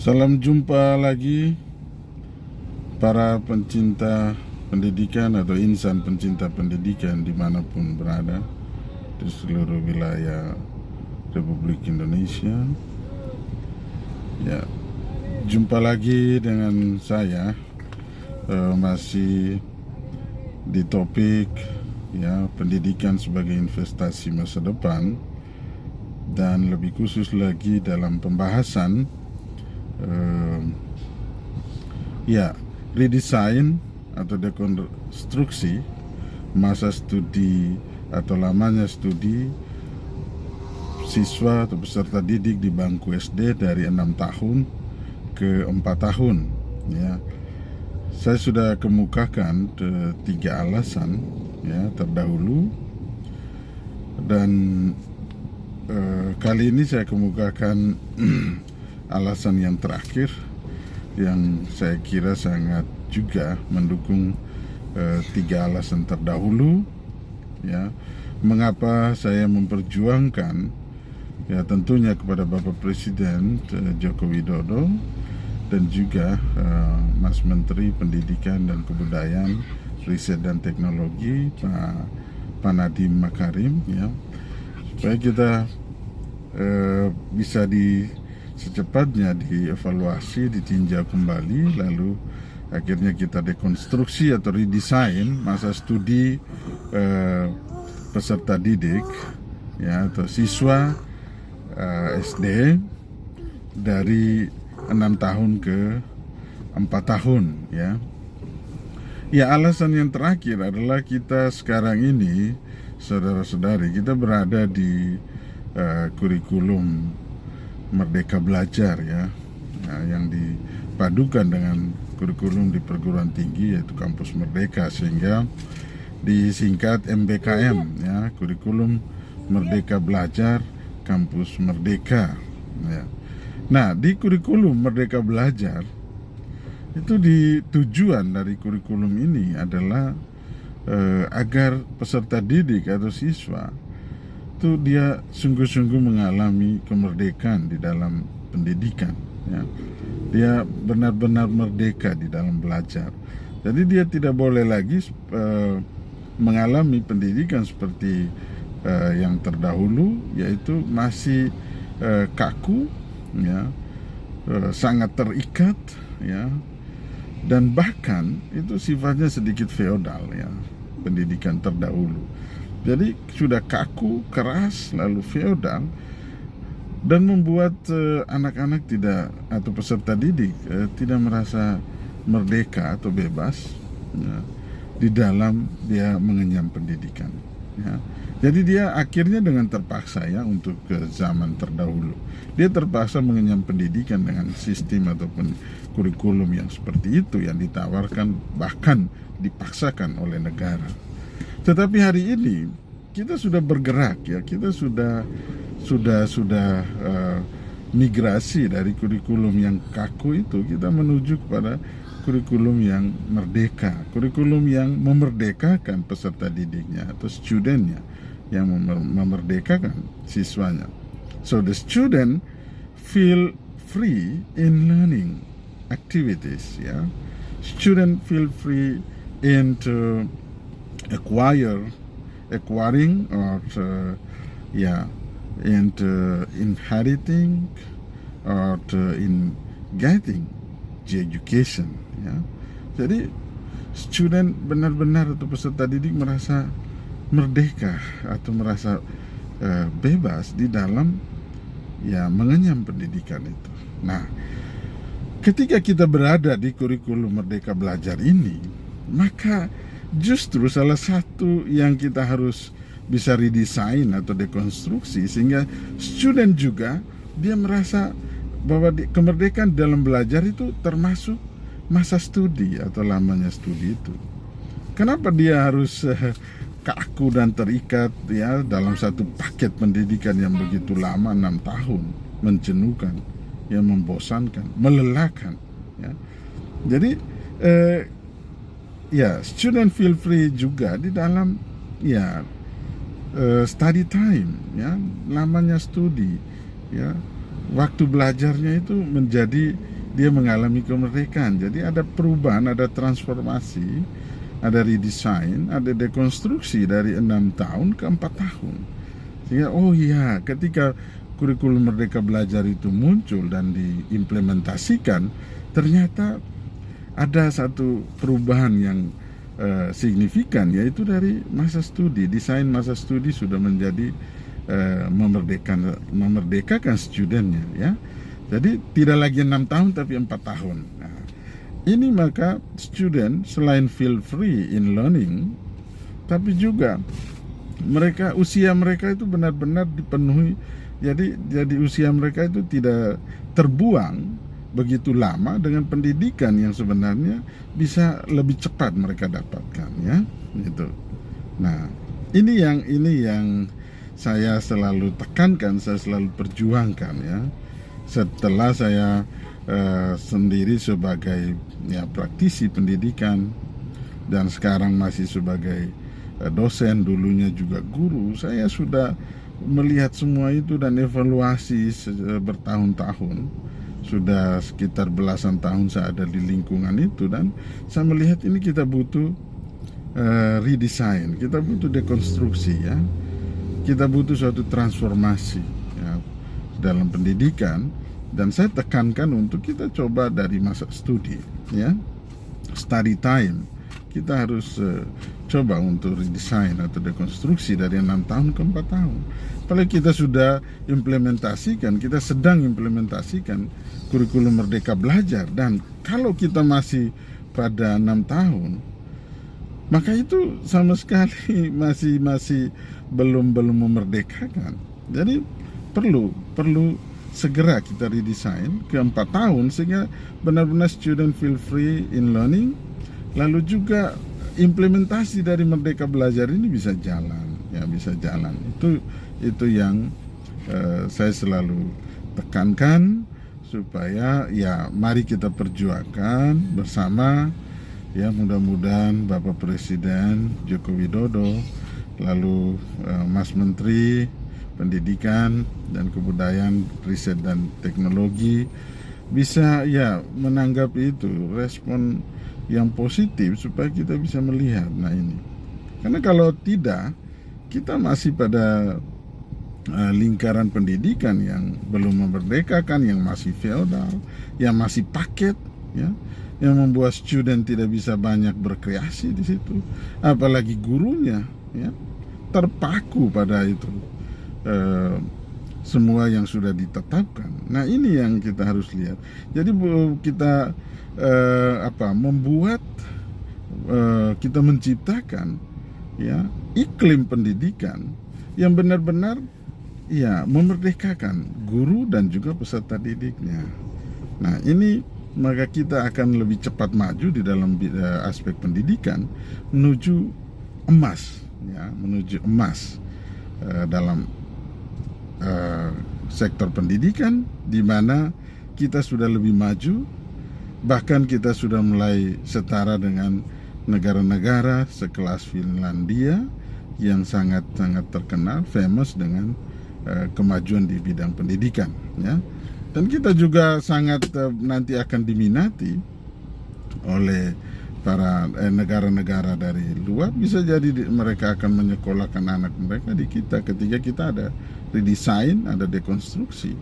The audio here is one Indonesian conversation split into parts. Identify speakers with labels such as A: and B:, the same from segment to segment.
A: Salam jumpa lagi para pencinta pendidikan atau insan pencinta pendidikan dimanapun berada di seluruh wilayah Republik Indonesia. Ya, jumpa lagi dengan saya masih di topik pendidikan sebagai investasi masa depan, dan lebih khusus lagi dalam pembahasan redesign atau dekonstruksi masa studi atau lamanya studi siswa atau peserta didik di bangku SD dari 6 tahun ke 4 tahun. Saya sudah kemukakan 3 alasan terdahulu, dan kali ini saya kemukakan alasan yang terakhir yang saya kira sangat juga mendukung 3 alasan terdahulu. Mengapa saya memperjuangkan tentunya kepada Bapak Presiden Joko Widodo dan juga Mas Menteri Pendidikan dan Kebudayaan, Riset dan Teknologi Pak Nadiem Makarim, supaya kita bisa secepatnya dievaluasi, ditinjau kembali, lalu akhirnya kita dekonstruksi atau redesign masa studi peserta didik atau siswa SD dari 6 tahun ke 4 tahun. Alasan yang terakhir adalah kita sekarang ini, saudara-saudari, kita berada di kurikulum Merdeka Belajar yang dipadukan dengan kurikulum di perguruan tinggi, yaitu Kampus Merdeka, sehingga disingkat MBKM, Kurikulum Merdeka Belajar Kampus Merdeka. Nah, di kurikulum Merdeka Belajar itu tujuan dari kurikulum ini adalah agar peserta didik atau siswa itu dia sungguh-sungguh mengalami kemerdekaan di dalam pendidikan. Dia benar-benar merdeka di dalam belajar. Jadi dia tidak boleh lagi mengalami pendidikan seperti yang terdahulu, yaitu masih kaku, sangat terikat, dan bahkan itu sifatnya sedikit feodal, pendidikan terdahulu. Jadi sudah kaku, keras, lalu feodal, dan membuat anak-anak tidak, atau peserta didik tidak merasa merdeka atau bebas di dalam dia mengenyam pendidikan. Jadi dia akhirnya dengan terpaksa untuk ke zaman terdahulu, dia terpaksa mengenyam pendidikan dengan sistem ataupun kurikulum yang seperti itu, yang ditawarkan bahkan dipaksakan oleh negara. Tetapi hari ini kita sudah bergerak, kita sudah migrasi dari kurikulum yang kaku itu, kita menuju kepada kurikulum yang merdeka, kurikulum yang memerdekakan peserta didiknya atau studentnya, yang memerdekakan siswanya. So the student feel free in learning activities, Student feel free into acquiring or inheriting or in getting the education. Jadi student benar-benar atau peserta didik merasa merdeka atau merasa bebas di dalam mengenyam pendidikan itu. Nah, ketika kita berada di kurikulum Merdeka Belajar ini, maka justru salah satu yang kita harus bisa redesign atau dekonstruksi, sehingga student juga dia merasa bahwa kemerdekaan dalam belajar itu termasuk masa studi atau lamanya studi itu. Kenapa dia harus kaku dan terikat dalam satu paket pendidikan yang begitu lama, 6 tahun, menjenuhkan, membosankan, melelahkan. Jadi student feel free juga di dalam study time, lamanya studi, waktu belajarnya itu menjadi dia mengalami kemerdekaan. Jadi ada perubahan, ada transformasi, ada redesign, ada dekonstruksi dari 6 tahun ke 4 tahun. Sehingga oh iya, ketika kurikulum Merdeka Belajar itu muncul dan diimplementasikan, ternyata ada satu perubahan yang signifikan, yaitu dari masa studi. Desain masa studi sudah menjadi memerdekakan studennya, ya. Jadi tidak lagi 6 tahun tapi 4 tahun. Nah, ini maka student selain feel free in learning, tapi juga usia mereka itu benar-benar dipenuhi. Jadi usia mereka itu tidak terbuang begitu lama dengan pendidikan yang sebenarnya bisa lebih cepat mereka dapatkan, ya, gitu. Nah, ini yang saya selalu tekankan, saya selalu perjuangkan, ya. Setelah saya sendiri sebagai praktisi pendidikan dan sekarang masih sebagai dosen, dulunya juga guru, saya sudah melihat semua itu dan evaluasi bertahun-tahun. Sudah sekitar belasan tahun saya ada di lingkungan itu, dan saya melihat ini kita butuh redesign, kita butuh dekonstruksi, ya. Kita butuh suatu transformasi, ya, dalam pendidikan. Dan saya tekankan untuk kita coba dari masa studi, ya, study time. Kita harus coba untuk redesign atau dekonstruksi dari 6 tahun ke 4 tahun. Kalau kita sudah implementasikan, kita sedang implementasikan kurikulum Merdeka Belajar, dan kalau kita masih pada 6 tahun, maka itu sama sekali masih belum memerdekakan. Jadi perlu segera kita redesign ke 4 tahun sehingga benar-benar student feel free in learning, lalu juga implementasi dari Merdeka Belajar ini bisa jalan, ya, bisa jalan. Itu yang saya selalu tekankan, supaya ya mari kita perjuangkan bersama, ya. Mudah-mudahan Bapak Presiden Joko Widodo, lalu Mas Menteri Pendidikan dan Kebudayaan, Riset dan Teknologi bisa, ya, menanggapi itu, respon yang positif supaya kita bisa melihat. Nah, ini karena kalau tidak, kita masih pada lingkaran pendidikan yang belum memerdekakan, yang masih feodal, yang masih paket, ya, yang membuat student tidak bisa banyak berkreasi di situ, apalagi gurunya, ya, terpaku pada itu semua yang sudah ditetapkan. Nah, ini yang kita harus lihat. Jadi kita membuat kita menciptakan, ya, iklim pendidikan yang benar-benar, ya, memerdekakan guru dan juga peserta didiknya. Nah, ini maka kita akan lebih cepat maju di dalam aspek pendidikan menuju emas, ya, menuju emas dalam sektor pendidikan, di mana kita sudah lebih maju, bahkan kita sudah mulai setara dengan negara-negara sekelas Finlandia yang sangat-sangat terkenal, famous dengan kemajuan di bidang pendidikan, ya. Dan kita juga sangat nanti akan diminati oleh para negara-negara dari luar. Bisa jadi mereka akan menyekolahkan anak mereka di kita ketika kita ada redesign, ada dekonstruksi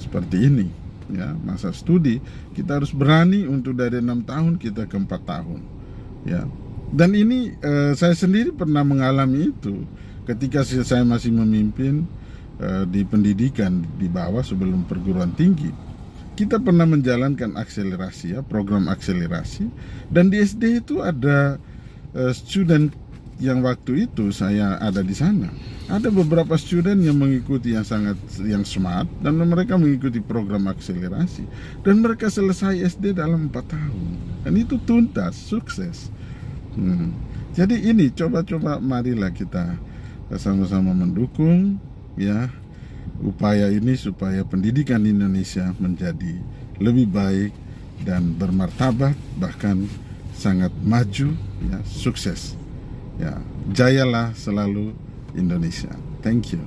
A: seperti ini, ya. Masa studi kita harus berani untuk dari 6 tahun kita ke 4 tahun, ya. Dan ini saya sendiri pernah mengalami itu ketika saya masih memimpin di pendidikan di bawah sebelum perguruan tinggi. Kita pernah menjalankan akselerasi, ya, program akselerasi, dan di SD itu ada student yang waktu itu saya ada di sana. Ada beberapa student yang mengikuti yang smart, dan mereka mengikuti program akselerasi, dan mereka selesai SD dalam 4 tahun, dan itu tuntas, sukses. Jadi ini coba-coba marilah kita sama-sama mendukung, ya, upaya ini supaya pendidikan di Indonesia menjadi lebih baik dan bermartabat, bahkan sangat maju, ya, sukses, ya. Jayalah selalu Indonesia. Thank you.